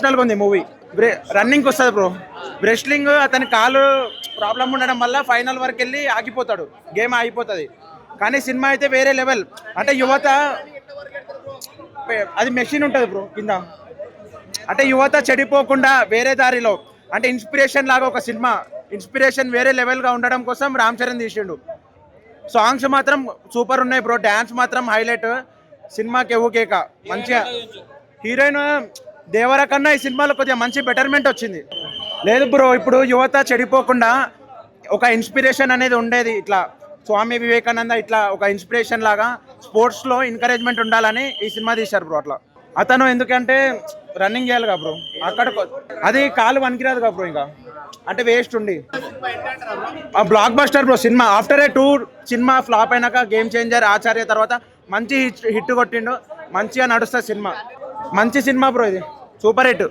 ఎమోషనల్గా ఉంది మూవీ. రన్నింగ్కి వస్తుంది బ్రో. రెస్లింగ్ అతని కాలు ప్రాబ్లం ఉండడం వల్ల ఫైనల్ వరకు వెళ్ళి ఆగిపోతాడు, గేమ్ ఆగిపోతుంది. కానీ సినిమా అయితే వేరే లెవెల్. అంటే యువత అది మెషిన్ ఉంటుంది బ్రో కింద. అంటే యువత చెడిపోకుండా వేరే దారిలో, అంటే ఇన్స్పిరేషన్ లాగా ఒక సినిమా. ఇన్స్పిరేషన్ వేరే లెవెల్గా ఉండడం కోసం రామ్ చరణ్ తీసిండు. సాంగ్స్ మాత్రం సూపర్ ఉన్నాయి బ్రో. డ్యాన్స్ మాత్రం హైలైట్. సినిమాకి కేక మంచిగా. హీరోయిన్ దేవర కన్నా ఈ సినిమాలో కొద్దిగా మంచి బెటర్మెంట్ వచ్చింది. లేదు బ్రో, ఇప్పుడు యువత చెడిపోకుండా ఒక ఇన్స్పిరేషన్ అనేది ఉండేది. ఇట్లా స్వామి వివేకానంద ఇట్లా ఒక ఇన్స్పిరేషన్ లాగా స్పోర్ట్స్లో ఎంకరేజ్మెంట్ ఉండాలని ఈ సినిమా తీశారు బ్రో. అట్లా అతను ఎందుకంటే రన్నింగ్ చేయాలి కదా బ్రో, అక్కడ అది కాలు వనికిరాదు కదా బ్రో. ఇంకా అంటే వేస్ట్ ఉండి block buster bro cinema. After ఏ 2 సినిమా ఫ్లాప్ అయినాక గేమ్ చేంజర్, ఆచార్య తర్వాత మంచి హిట్ కొట్టిండు. మంచిగా నడుస్తుంది సినిమా. మంచి సినిమా బ్రో, ఇది సూపర్ హిట్.